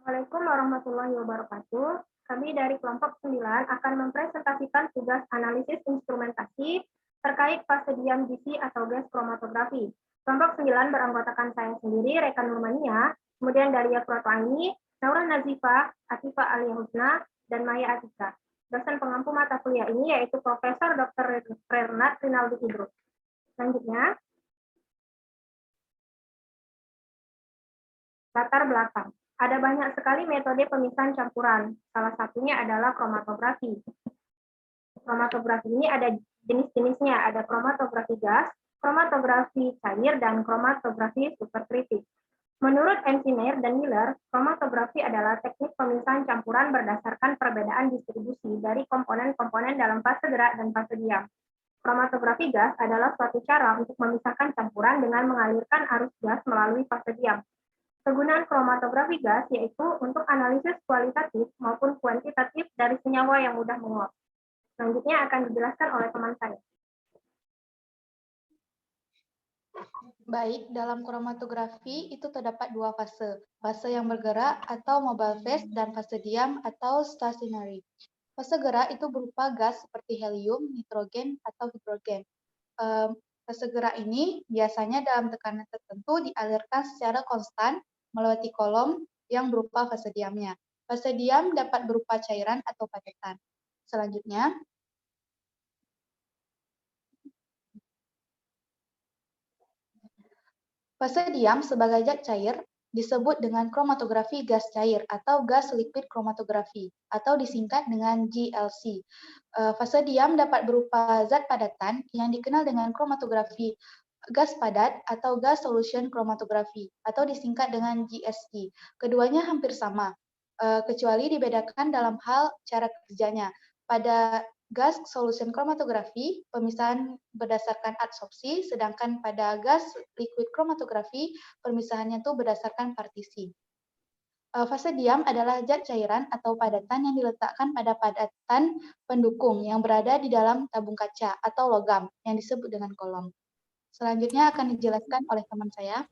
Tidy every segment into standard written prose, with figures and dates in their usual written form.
Assalamualaikum warahmatullahi wabarakatuh. Kami dari kelompok 9 akan mempresentasikan tugas analisis instrumentasi terkait fase diam GC atau gas kromatografi. Kelompok 9 beranggotakan saya sendiri, Reka Nurmania, kemudian Daria Pratwani, Naura Nazifa, Atifa Alia Husna, dan Maya Atika. Dosen pengampu mata kuliah ini yaitu Profesor Dr. Renat Rinaldi Idrus. Selanjutnya, latar belakang. Ada banyak sekali metode pemisahan campuran. Salah satunya adalah kromatografi. Kromatografi ini ada jenis-jenisnya, ada kromatografi gas, kromatografi cair, dan kromatografi superkritik. Menurut Engineer dan Miller, kromatografi adalah teknik pemisahan campuran berdasarkan perbedaan distribusi dari komponen-komponen dalam fase gerak dan fase diam. Kromatografi gas adalah suatu cara untuk memisahkan campuran dengan mengalirkan arus gas melalui fase diam. Kegunaan kromatografi gas yaitu untuk analisis kualitatif maupun kuantitatif dari senyawa yang mudah menguap. Selanjutnya akan dijelaskan oleh teman saya. Baik, dalam kromatografi itu terdapat dua fase, fase yang bergerak atau mobile phase dan fase diam atau stationary. Fase gerak itu berupa gas seperti helium, nitrogen, atau hidrogen. Fase gerak ini biasanya dalam tekanan tertentu dialirkan secara konstan melewati kolom yang berupa fase diamnya. Fase diam dapat berupa cairan atau padatan. Selanjutnya, fase diam sebagai zat cair disebut dengan kromatografi gas cair atau gas liquid kromatografi atau disingkat dengan GLC. Fase diam dapat berupa zat padatan yang dikenal dengan kromatografi gas padat atau gas solution kromatografi atau disingkat dengan GSC. Keduanya hampir sama, kecuali dibedakan dalam hal cara kerjanya. Pada gas solution kromatografi, pemisahan berdasarkan adsorpsi, sedangkan pada gas liquid kromatografi, pemisahannya itu berdasarkan partisi. Fase diam adalah zat cairan atau padatan yang diletakkan pada padatan pendukung yang berada di dalam tabung kaca atau logam yang disebut dengan kolom. Selanjutnya akan dijelaskan oleh teman saya.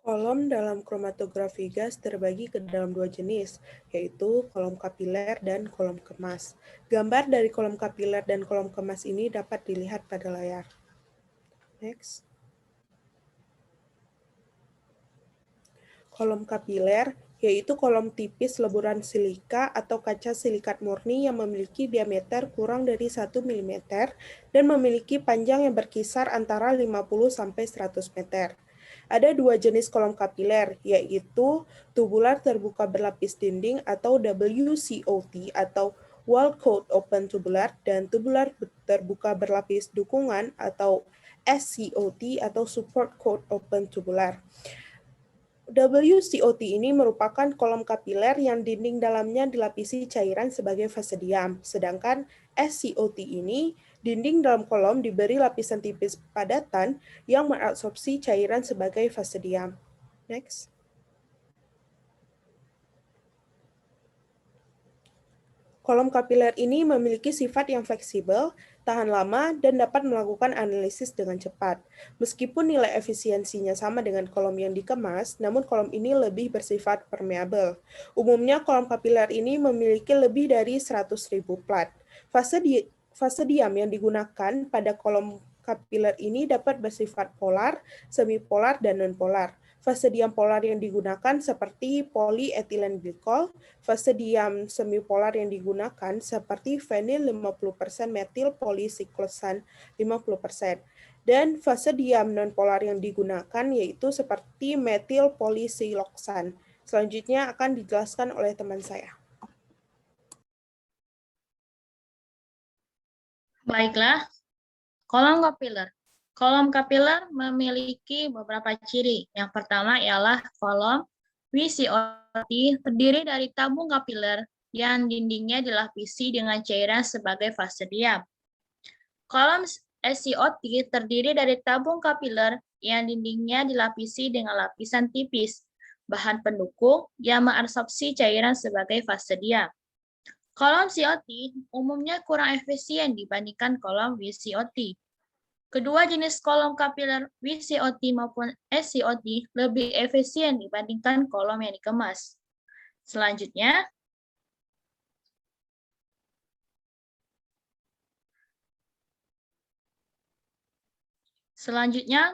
Kolom dalam kromatografi gas terbagi ke dalam dua jenis, yaitu kolom kapiler dan kolom kemas. Gambar dari kolom kapiler dan kolom kemas ini dapat dilihat pada layar. Next. Kolom kapiler yaitu kolom tipis leburan silika atau kaca silikat murni yang memiliki diameter kurang dari 1 mm dan memiliki panjang yang berkisar antara 50 sampai 100 meter. Ada dua jenis kolom kapiler, yaitu tubular terbuka berlapis dinding atau WCOT atau wall coat open tubular dan tubular terbuka berlapis dukungan atau SCOT atau support coat open tubular. WCOT ini merupakan kolom kapiler yang dinding dalamnya dilapisi cairan sebagai fase diam, sedangkan SCOT ini dinding dalam kolom diberi lapisan tipis padatan yang mengabsorpsi cairan sebagai fase diam. Next. Kolom kapiler ini memiliki sifat yang fleksibel, tahan lama, dan dapat melakukan analisis dengan cepat. Meskipun nilai efisiensinya sama dengan kolom yang dikemas, namun kolom ini lebih bersifat permeabel. Umumnya kolom kapiler ini memiliki lebih dari 100.000 plat. Fase diam yang digunakan pada kolom kapiler ini dapat bersifat polar, semipolar, dan nonpolar. Fase diam polar yang digunakan seperti polyethylene glycol, fase diam semipolar yang digunakan seperti fenil 50% metil polisiklosan 50%. Dan fase diam nonpolar yang digunakan yaitu seperti metil polisiloksan. Selanjutnya akan dijelaskan oleh teman saya. Baiklah, kolom kapiler. Kolom kapiler memiliki beberapa ciri. Yang pertama ialah kolom WCOT terdiri dari tabung kapiler yang dindingnya dilapisi dengan cairan sebagai fase diam. Kolom SCOT terdiri dari tabung kapiler yang dindingnya dilapisi dengan lapisan tipis, bahan pendukung yang mengabsorpsi cairan sebagai fase diam. Kolom COT umumnya kurang efisien dibandingkan kolom WCOT. Kedua jenis kolom kapiler WCOT maupun SCOT lebih efisien dibandingkan kolom yang dikemas. Selanjutnya,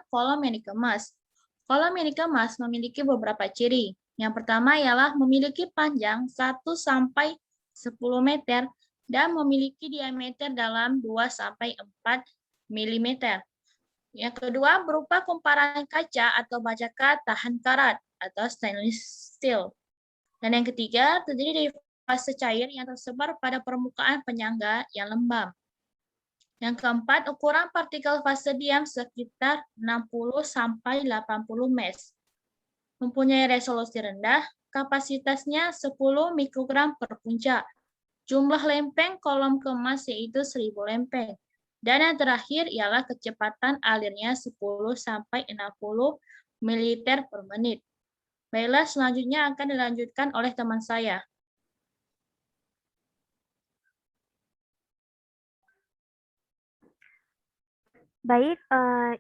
kolom yang dikemas. Kolom yang dikemas memiliki beberapa ciri. Yang pertama ialah memiliki panjang 1-10 meter dan memiliki diameter dalam 2-4 mm. Yang kedua berupa kumparan kaca atau baja tahan karat atau stainless steel. Dan yang ketiga terdiri dari fase cair yang tersebar pada permukaan penyangga yang lembab. Yang keempat, ukuran partikel fase diam sekitar 60-80 mes. Mempunyai resolusi rendah, kapasitasnya 10 mikrogram per puncak. Jumlah lempeng kolom kemas yaitu 1000 lempeng. Dan yang terakhir ialah kecepatan alirnya 10-60 ml per menit. Baiklah, selanjutnya akan dilanjutkan oleh teman saya. Baik,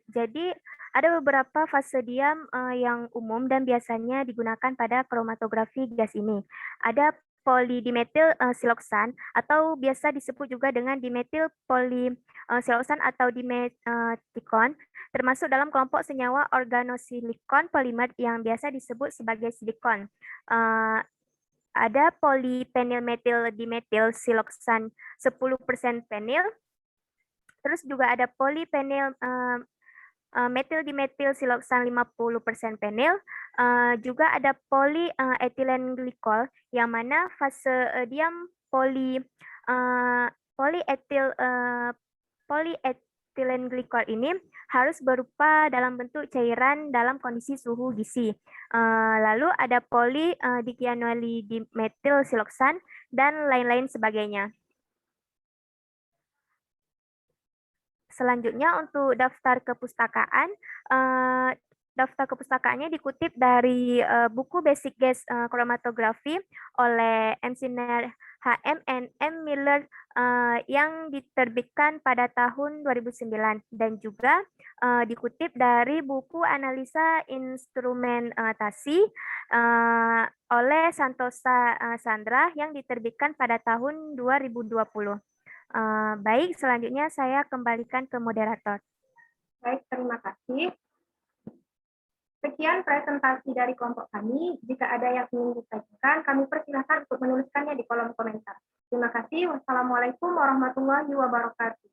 jadi ada beberapa fase diam yang umum dan biasanya digunakan pada kromatografi gas ini. Ada polidimetil siloksan atau biasa disebut juga dengan dimetil polisiloksan atau dimetikon, termasuk dalam kelompok senyawa organosilikon polimer yang biasa disebut sebagai silikon. Ada polipenilmetil dimetil siloksan 10% penil. Terus juga ada polipenil metil dimetil siloksan 50% penil. Juga ada polyethylene glycol yang mana fase diam polyethylene glycol ini harus berupa dalam bentuk cairan dalam kondisi suhu gizi. Lalu ada dikyanolidimetil siloksan dan lain-lain sebagainya. Selanjutnya untuk daftar kepustakaan, daftar kepustakaannya dikutip dari buku Basic Gas Chromatography oleh Engineer HM and M. Miller yang diterbitkan pada tahun 2009 dan juga dikutip dari buku Analisa Instrumentasi oleh Santosa Sandra yang diterbitkan pada tahun 2020. Baik, selanjutnya saya kembalikan ke moderator. Baik, terima kasih. Sekian presentasi dari kelompok kami. Jika ada yang ingin ditanyakan, kami persilahkan untuk menuliskannya di kolom komentar. Terima kasih. Wassalamualaikum warahmatullahi wabarakatuh.